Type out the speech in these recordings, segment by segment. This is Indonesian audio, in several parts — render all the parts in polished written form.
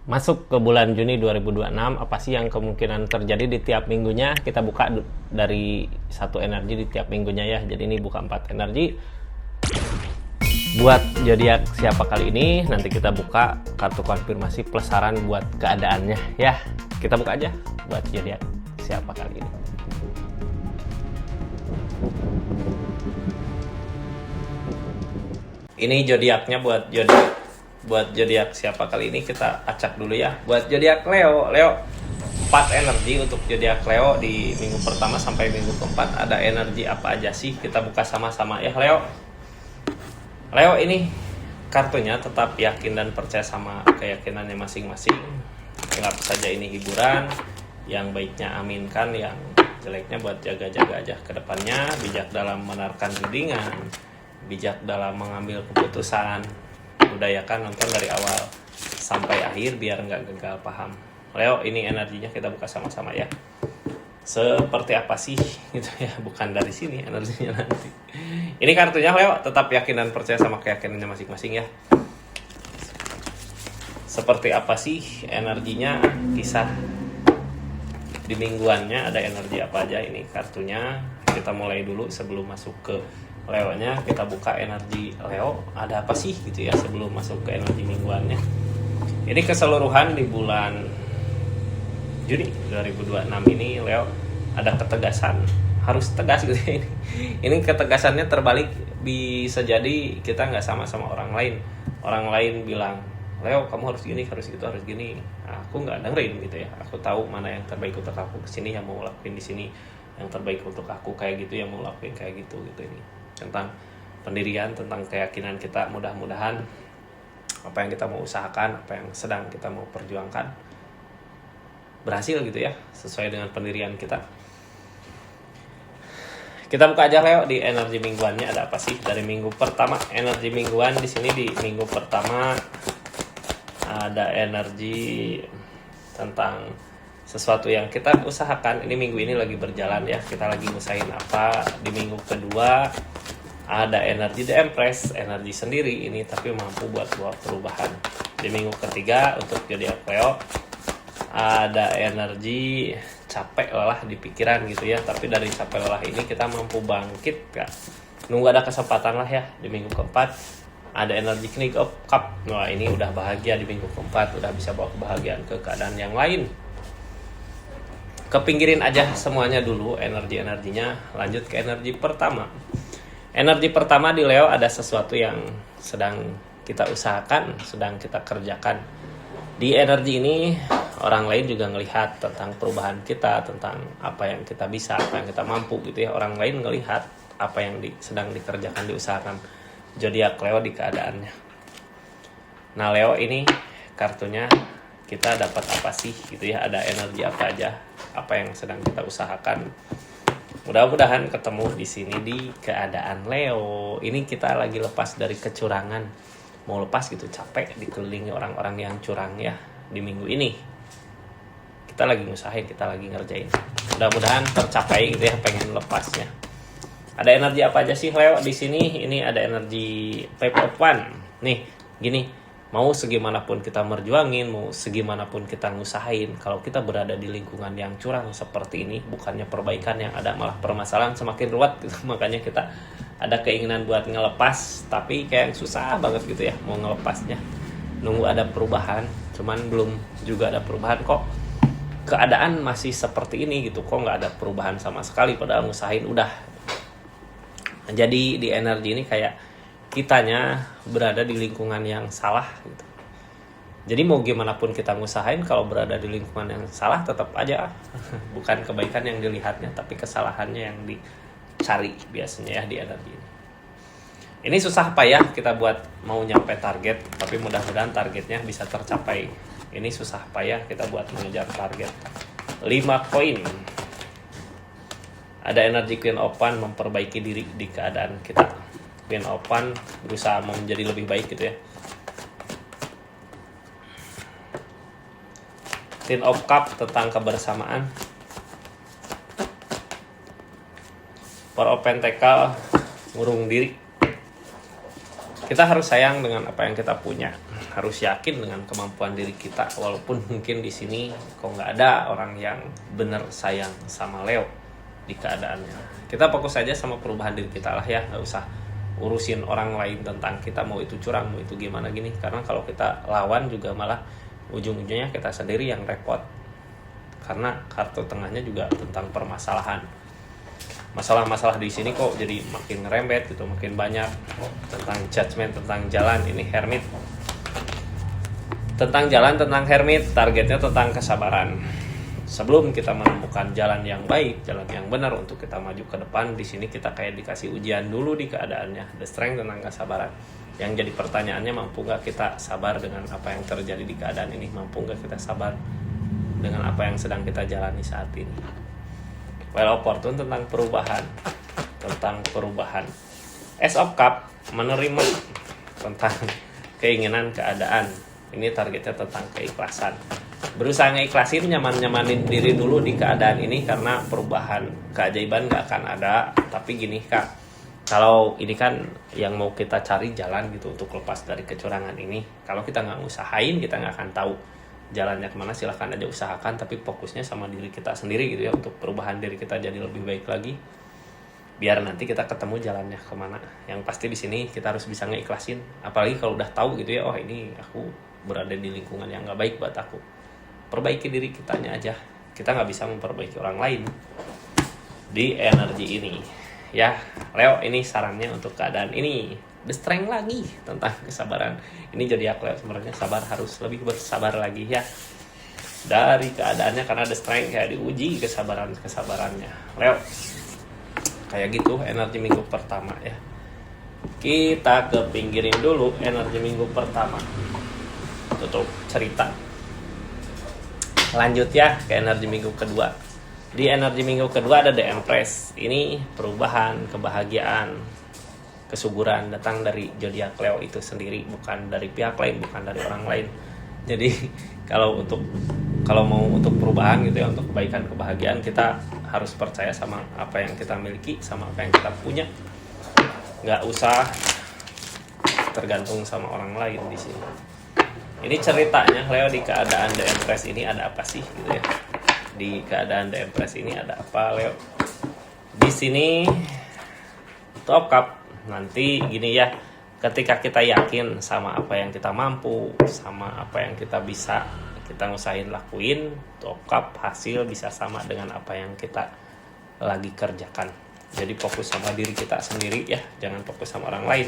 Masuk ke bulan Juni 2026, apa sih yang kemungkinan terjadi di tiap minggunya? Kita buka dari satu energi di tiap minggunya ya. Jadi ini buka 4 energi. Buat zodiak siapa kali ini, nanti kita buka kartu konfirmasi plus saran buat keadaannya ya. Kita buka aja buat zodiak siapa kali ini. Ini zodiaknya buat zodiak siapa kali ini, kita acak dulu ya. Buat zodiak Leo, 4 energi untuk zodiak Leo di minggu pertama sampai minggu keempat. Ada energi apa aja sih? Kita buka sama-sama ya Leo. Leo ini kartunya tetap yakin dan percaya sama keyakinannya masing-masing. Anggap saja ini hiburan. Yang baiknya aminkan, yang jeleknya buat jaga-jaga aja ke depannya. Bijak dalam menarikkan tudingan, bijak dalam mengambil keputusan. Budayakan nonton dari awal sampai akhir biar nggak gagal paham. Leo, ini energinya kita buka sama-sama ya. Seperti apa sih gitu ya, bukan dari sini energinya nanti. Ini kartunya Leo, tetap yakin dan percaya sama keyakinannya masing-masing ya. Seperti apa sih energinya, kisah di mingguannya, ada energi apa aja ini kartunya. Kita mulai dulu sebelum masuk ke Leo-nya, kita buka energi Leo, ada apa sih gitu ya sebelum masuk ke energi mingguannya. Ini keseluruhan di bulan Juni 2026 ini Leo ada ketegasan, harus tegas gitu ya. Ini ketegasannya terbalik, bisa jadi kita nggak sama orang lain. Orang lain bilang, Leo kamu harus gini, harus gitu, harus gini. Nah, aku nggak dengerin gitu ya. Aku tahu mana yang terbaik untuk aku, kesini yang mau lakuin di sini yang terbaik untuk aku, kayak gitu yang mau lakuin kayak gitu ini. Tentang pendirian, tentang keyakinan kita, mudah-mudahan apa yang kita mau usahakan, apa yang sedang kita mau perjuangkan berhasil gitu ya, sesuai dengan pendirian kita. Kita buka aja Leo di energi mingguannya, ada apa sih dari minggu pertama. Energi mingguan di sini di minggu pertama ada energi tentang sesuatu yang kita usahakan. Ini minggu ini lagi berjalan ya, kita lagi ngusahain apa. Di minggu kedua ada energi The Empress, energi sendiri ini tapi mampu buat perubahan. Di minggu ketiga untuk zodiak Leo ada energi capek lelah di pikiran gitu ya, tapi dari capek lelah ini kita mampu bangkit ya. Nunggu ada kesempatan lah ya. Di minggu keempat ada energi King of Cup. Nah ini udah bahagia di minggu keempat, udah bisa bawa kebahagiaan ke keadaan yang lain. Kepinggirin aja semuanya dulu energi-energinya, lanjut ke energi pertama. Energi pertama di Leo ada sesuatu yang sedang kita usahakan, sedang kita kerjakan. Di energi ini orang lain juga ngelihat tentang perubahan kita, tentang apa yang kita bisa, apa yang kita mampu gitu ya. Orang lain ngelihat apa yang sedang dikerjakan, diusahakan zodiak Leo di keadaannya. Nah Leo ini kartunya kita dapat apa sih gitu ya, ada energi apa aja, apa yang sedang kita usahakan. Mudah-mudahan ketemu di sini di keadaan Leo. Ini kita lagi lepas dari kecurangan, mau lepas gitu, capek dikelilingi orang-orang yang curang ya di minggu ini. Kita lagi ngusahain, kita lagi ngerjain. Mudah-mudahan tercapai gitu ya, pengen lepasnya. Ada energi apa aja sih Leo di sini? Ini ada energi Five of Wands. Nih, gini, mau segimanapun kita merjuangin, mau segimanapun kita ngusahain, kalau kita berada di lingkungan yang curang seperti ini, bukannya perbaikan yang ada, malah permasalahan semakin ruwet gitu. Makanya kita ada keinginan buat ngelepas, tapi kayak susah banget gitu ya mau ngelepasnya. Nunggu ada perubahan, cuman belum juga ada perubahan kok. Keadaan masih seperti ini gitu, kok nggak ada perubahan sama sekali, padahal ngusahain udah. Jadi di energi ini kayak kitanya berada di lingkungan yang salah gitu. Jadi mau gimana pun kita ngusahain, kalau berada di lingkungan yang salah tetap aja bukan kebaikan yang dilihatnya, tapi kesalahannya yang dicari biasanya ya di energi ini. Ini susah payah kita buat mau nyampe target, tapi mudah-mudahan targetnya bisa tercapai. Ini susah payah kita buat mengejar target. 5 koin. Ada energi Queen of Wands, memperbaiki diri di keadaan kita. Queen of Wands berusaha menjadi lebih baik gitu ya. Ten of Cup tentang kebersamaan. Four of Pentacles ngurung diri. Kita harus sayang dengan apa yang kita punya, harus yakin dengan kemampuan diri kita, walaupun mungkin di sini kok nggak ada orang yang bener sayang sama Leo di keadaannya. Kita fokus saja sama perubahan diri kita lah ya, nggak usah urusin orang lain tentang kita mau itu curang, mau itu gimana gini, karena kalau kita lawan juga malah ujung-ujungnya kita sendiri yang repot, karena kartu tengahnya juga tentang permasalahan. Masalah-masalah di sini kok jadi makin ngerembet gitu, makin banyak tentang judgment, tentang jalan. Ini Hermit, tentang jalan, tentang Hermit, targetnya tentang kesabaran. Sebelum kita menemukan jalan yang baik, jalan yang benar untuk kita maju ke depan, di sini kita kayak dikasih ujian dulu di keadaannya. The Strength tentang kesabaran. Yang jadi pertanyaannya, mampu gak kita sabar dengan apa yang terjadi di keadaan ini? Mampu gak kita sabar dengan apa yang sedang kita jalani saat ini? Well of Fortune tentang perubahan, Ace of Cup menerima tentang keinginan keadaan. Ini targetnya tentang keikhlasan. Berusaha ngeikhlasin, nyamanin diri dulu di keadaan ini, karena perubahan keajaiban gak akan ada. Tapi gini Kak, kalau ini kan yang mau kita cari jalan gitu untuk lepas dari kecurangan ini. Kalau kita nggak usahain, kita nggak akan tahu jalannya kemana. Silahkan aja usahakan, tapi fokusnya sama diri kita sendiri gitu ya, untuk perubahan diri kita jadi lebih baik lagi, biar nanti kita ketemu jalannya kemana. Yang pasti di sini kita harus bisa ngeikhlasin, apalagi kalau udah tahu gitu ya, oh ini aku berada di lingkungan yang nggak baik buat aku. Perbaiki diri kitanya aja, kita nggak bisa memperbaiki orang lain di energi ini ya. Leo, ini sarannya untuk keadaan ini. The Strength lagi tentang kesabaran. Ini zodiak Leo sebenarnya sabar, harus lebih bersabar lagi ya dari keadaannya, karena The Strength kayak diuji kesabarannya Leo. Kayak gitu energi minggu pertama ya. Kita ke pinggirin dulu energi minggu pertama, tutup cerita. Lanjut ya ke energi minggu kedua. Di energi minggu kedua ada The Empress. Ini perubahan, kebahagiaan, kesuburan datang dari zodiak Leo itu sendiri, bukan dari pihak lain, bukan dari orang lain. Jadi kalau mau untuk perubahan gitu ya, untuk kebaikan, kebahagiaan, kita harus percaya sama apa yang kita miliki, sama apa yang kita punya. Nggak usah tergantung sama orang lain di sini. Ini ceritanya Leo di keadaan The Empress ini ada apa sih gitu ya? Di keadaan The Empress ini ada apa Leo? Di sini Top Cup. Nanti gini ya, ketika kita yakin sama apa yang kita mampu, sama apa yang kita bisa, kita ngusahain lakuin, Top Cup hasil bisa sama dengan apa yang kita lagi kerjakan. Jadi fokus sama diri kita sendiri ya, jangan fokus sama orang lain.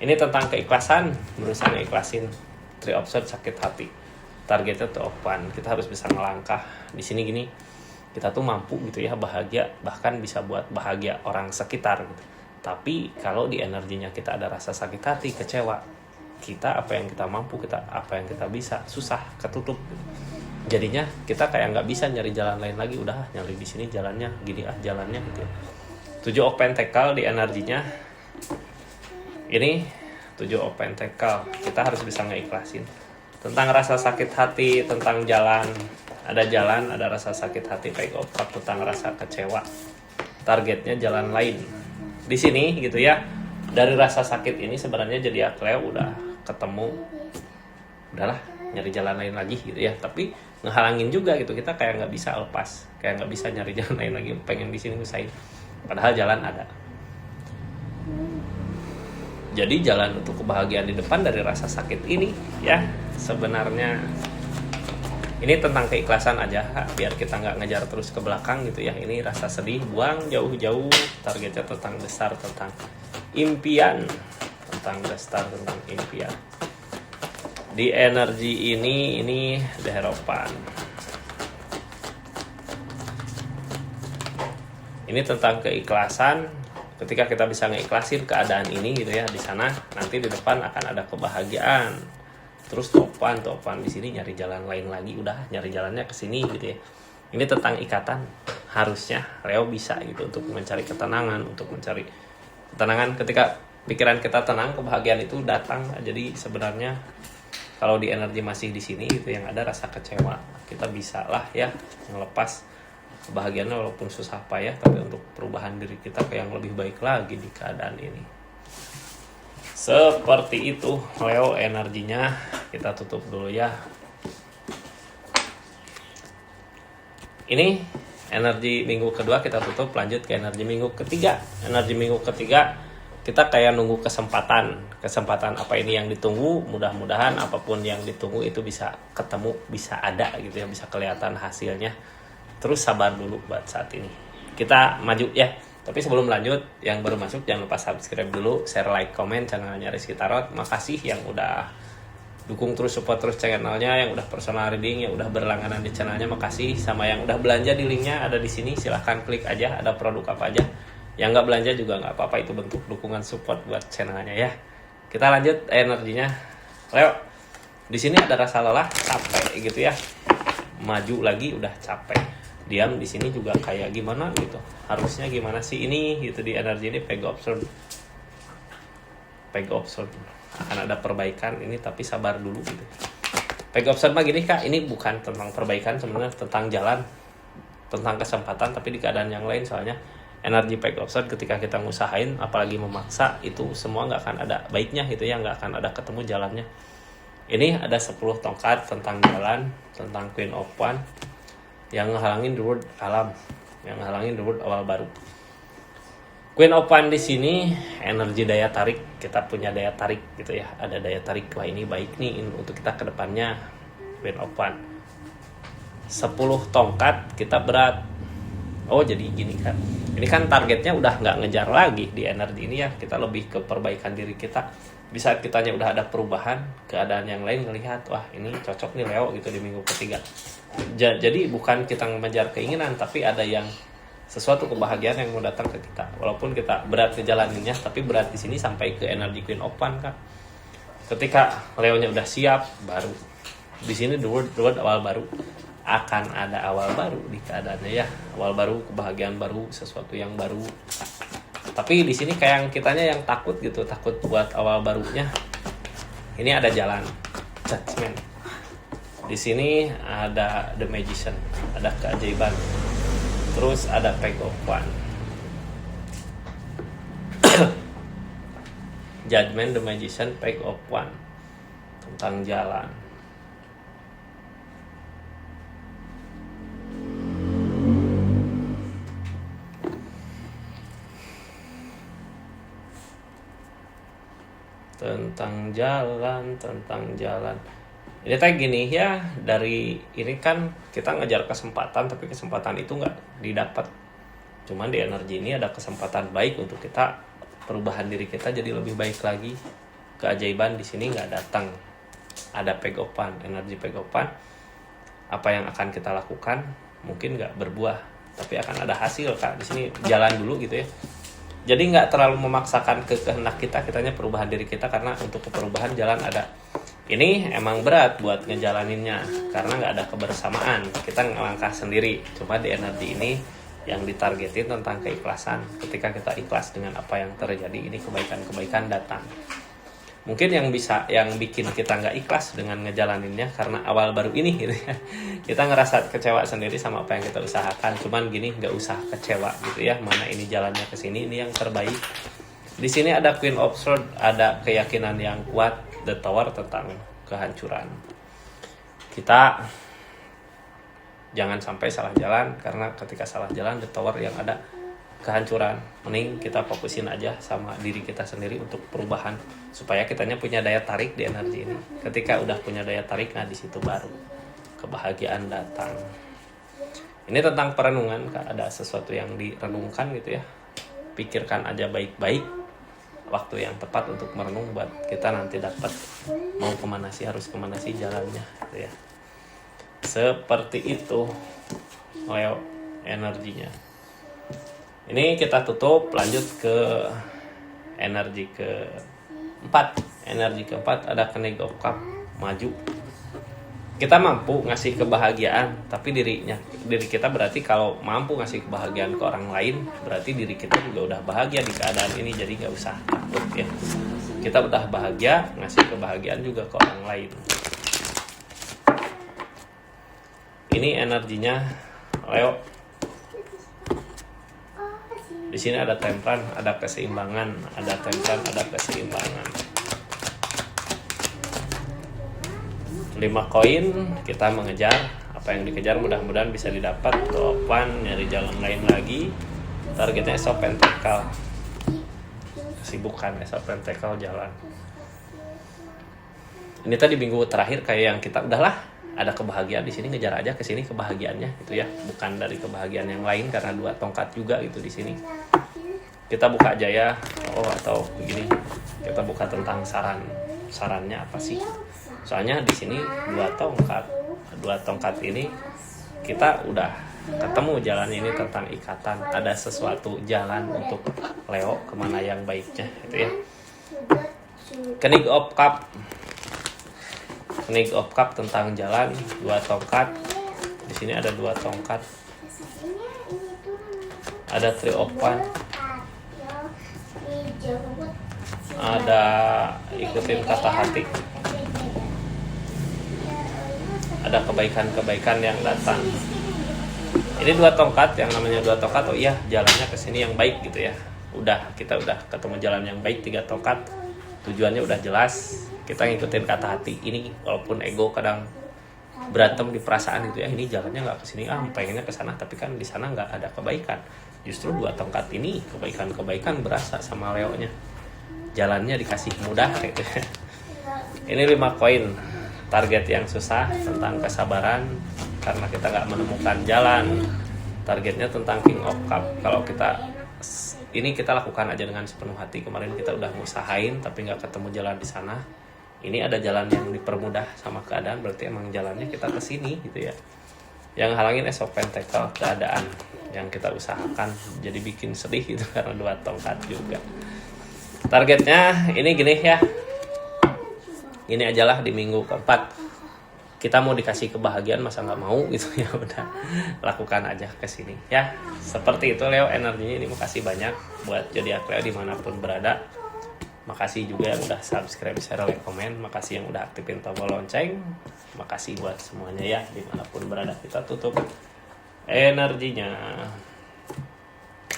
Ini tentang keikhlasan, berusaha ngeikhlasin. Three of Swords, sakit hati. Targetnya tuh open, kita harus bisa ngelangkah. Di sini gini, kita tuh mampu gitu ya bahagia, bahkan bisa buat bahagia orang sekitar gitu. Tapi kalau di energinya kita ada rasa sakit hati, kecewa, kita apa yang kita mampu, kita apa yang kita bisa, susah, ketutup. Jadinya kita kayak nggak bisa nyari jalan lain lagi, udah nyari di sini jalannya, gini jalannya gitu ya. 7 of Pentacle di energinya. Ini 7 of Pentacle, kita harus bisa ngeikhlasin. Tentang rasa sakit hati, tentang jalan, ada rasa sakit hati, Page of Cups tentang rasa kecewa. Targetnya jalan lain. Di sini gitu ya, dari rasa sakit ini sebenarnya jadi Leo udah ketemu, udahlah nyari jalan lain lagi gitu ya, tapi ngehalangin juga gitu, kita kayak nggak bisa lepas, kayak nggak bisa nyari jalan lain lagi, pengen di sini usahain, padahal jalan ada. Jadi jalan untuk kebahagiaan di depan dari rasa sakit ini ya, sebenarnya ini tentang keikhlasan aja, biar kita nggak ngejar terus ke belakang gitu ya. Ini rasa sedih, buang jauh-jauh. Targetnya tentang besar, tentang impian, tentang besar, tentang impian. Di energi ini The Hierophant. Ini tentang keikhlasan. Ketika kita bisa ngeikhlasin keadaan ini gitu ya, di sana nanti di depan akan ada kebahagiaan. Terus topan di sini nyari jalan lain lagi, udah nyari jalannya ke sini gitu ya. Ini tentang ikatan, harusnya Leo bisa gitu untuk mencari ketenangan, untuk mencari ketenangan. Ketika pikiran kita tenang, kebahagiaan itu datang. Jadi sebenarnya kalau di energi masih di sini itu yang ada rasa kecewa, kita bisa lah ya ngelepas kebahagiaannya walaupun susah payah, tapi untuk perubahan diri kita ke yang lebih baik lagi di keadaan ini. Seperti itu Leo energinya. Kita tutup dulu ya. Ini energi minggu kedua kita tutup, lanjut ke energi minggu ketiga. Energi minggu ketiga kita kayak nunggu kesempatan apa ini yang ditunggu. Mudah-mudahan apapun yang ditunggu itu bisa ketemu, bisa ada gitu ya, bisa kelihatan hasilnya. Terus sabar dulu buat saat ini, kita maju ya. Tapi sebelum lanjut, yang baru masuk jangan lupa subscribe dulu, share, like, komen channelnya Rizky Tarot. Makasih yang udah dukung terus, support terus channelnya, yang udah personal reading, yang udah berlangganan di channelnya, makasih. Sama yang udah belanja, di linknya ada di sini, silahkan klik aja, ada produk apa aja. Yang nggak belanja juga nggak apa-apa, itu bentuk dukungan support buat channelnya ya. Kita lanjut energinya Leo. Di sini ada rasa lelah, capek gitu ya, maju lagi udah capek, diam di sini juga kayak gimana gitu, harusnya gimana sih ini gitu. Di energi ini peg observe akan ada perbaikan ini, tapi sabar dulu gitu. Peg observe mah gini Kak, ini bukan tentang perbaikan sebenarnya, tentang jalan, tentang kesempatan, tapi di keadaan yang lain. Soalnya energi peg observe ketika kita ngusahain apalagi memaksa, itu semua nggak akan ada baiknya gitu ya, nggak akan ada ketemu jalannya. Ini ada 10 tongkat tentang jalan, tentang Queen of Wands, yang ngehalangin the word alam, yang ngehalangin the word awal baru. Queen of Wands di sini energi daya tarik, kita punya daya tarik gitu ya, ada daya tarik, wah ini baik nih untuk kita ke depannya. Queen of Wands 10 tongkat, kita berat. Oh jadi gini kan, ini kan targetnya udah nggak ngejar lagi di energi ini ya, kita lebih ke perbaikan diri kita. Di saat kitanya udah ada perubahan, keadaan yang lain ngelihat, wah ini cocok nih Leo gitu di minggu ketiga. Jadi bukan kita mengejar keinginan, tapi ada yang sesuatu kebahagiaan yang mau datang ke kita. Walaupun kita berat ngejalaninnya, tapi berat di sini sampai ke energi Queen of Wands Kak. Ketika Leo-nya udah siap, baru di sini the word awal baru. Akan ada awal baru di keadaannya ya, awal baru, kebahagiaan baru, sesuatu yang baru. Tapi di sini kayak kitanya yang takut gitu, takut buat awal barunya. Ini ada jalan judgment. Di sini ada the magician, ada keajaiban. Terus ada peg of wands. Judgment, the magician, peg of wands. Tentang jalan. Tentang jalan. Ini kayak gini ya, dari ini kan kita ngejar kesempatan, tapi kesempatan itu nggak didapat. Cuman di energi ini ada kesempatan baik untuk kita, perubahan diri kita jadi lebih baik lagi. Keajaiban di sini nggak datang. Ada peg of wands, energi peg of wands. Apa yang akan kita lakukan mungkin nggak berbuah, tapi akan ada hasil Kak. Di sini jalan dulu gitu ya. Jadi nggak terlalu memaksakan ke kehendak kita, kitanya perubahan diri kita, karena untuk perubahan jalan ada. Ini emang berat buat ngejalaninnya, karena nggak ada kebersamaan, kita ngelangkah sendiri. Cuma di energi ini yang ditargetin tentang keikhlasan. Ketika kita ikhlas dengan apa yang terjadi, ini kebaikan-kebaikan datang. Mungkin yang bikin kita nggak ikhlas dengan ngejalaninnya karena awal baru ini gitu ya. Kita ngerasa kecewa sendiri sama apa yang kita usahakan. Cuman gini, nggak usah kecewa gitu ya. Mana ini jalannya ke sini, ini yang terbaik. Di sini ada Queen of Swords, ada keyakinan yang kuat, the Tower, tentang kehancuran. Kita jangan sampai salah jalan, karena ketika salah jalan, the Tower yang ada kehancuran. Mending kita fokusin aja sama diri kita sendiri untuk perubahan, supaya kitanya punya daya tarik di energi ini. Ketika udah punya daya tarik, nah di situ baru kebahagiaan datang. Ini tentang perenungan Kak, ada sesuatu yang direnungkan gitu ya. Pikirkan aja baik-baik waktu yang tepat untuk merenung, buat kita nanti dapat mau kemana sih, harus kemana sih jalannya gitu ya. Seperti itu Leo energinya. Ini kita tutup, lanjut ke energi keempat. Energi keempat ada Knave of Cups, maju. Kita mampu ngasih kebahagiaan, tapi diri kita berarti kalau mampu ngasih kebahagiaan ke orang lain, berarti diri kita juga udah bahagia di keadaan ini. Jadi nggak usah takut ya. Kita udah bahagia, ngasih kebahagiaan juga ke orang lain. Ini energinya Leo. Di sini ada temperan, ada keseimbangan, ada temperan, ada keseimbangan. 5 koin kita mengejar apa yang dikejar, mudah-mudahan bisa didapat. Topan nyari jalan lain lagi, targetnya esok pentakel, kesibukan esok pentakel jalan. Ini tadi minggu terakhir kayak yang kita udahlah ada kebahagiaan di sini, ngejar aja ke sini kebahagiaannya gitu ya, bukan dari kebahagiaan yang lain karena 2 tongkat juga gitu di sini. Kita buka aja ya, atau begini, kita buka tentang sarannya apa sih? Soalnya di sini 2 tongkat ini kita udah ketemu jalan ini tentang ikatan, ada sesuatu jalan untuk Leo kemana yang baiknya itu ya. King of Cup tentang jalan, 2 tongkat. Di sini ada 2 tongkat. Ada Three of Wands. Ada ikutin kata hati. Ada kebaikan-kebaikan yang datang. Ini 2 tongkat, yang namanya 2 tongkat. Oh iya, jalannya ke sini yang baik gitu ya. Kita udah ketemu jalan yang baik, 3 tongkat. Tujuannya udah jelas. Kita ngikutin kata hati. Ini walaupun ego kadang berantem di perasaan itu ya, ini jalannya nggak ke sini, pengennya ke sana, tapi kan di sana nggak ada kebaikan. Justru 2 tongkat ini kebaikan berasa sama Leo-nya. Jalannya dikasih mudah gitu ya. Ini 5 koin. Target yang susah tentang kesabaran karena kita nggak menemukan jalan. Targetnya tentang King of Cup. Kalau ini kita lakukan aja dengan sepenuh hati. Kemarin kita udah ngusahain tapi nggak ketemu jalan di sana. Ini ada jalan yang dipermudah sama keadaan, berarti emang jalannya kita ke sini gitu ya. Yang halangin esok pentakel, keadaan yang kita usahakan, jadi bikin sedih gitu karena 2 tongkat juga. Targetnya ini gini ya. Ini ajalah di minggu keempat. Kita mau dikasih kebahagiaan masa nggak mau gitu ya, udah lakukan aja ke sini ya. Seperti itu Leo energinya ini. Makasih banyak buat zodiak Leo dimanapun berada. Makasih juga yang udah subscribe, share, like, komen. Makasih yang udah aktifin tombol lonceng. Makasih buat semuanya ya dimanapun berada. Kita tutup energinya.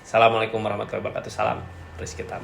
Assalamualaikum warahmatullahi wabarakatuh. Salam Rizky Tam.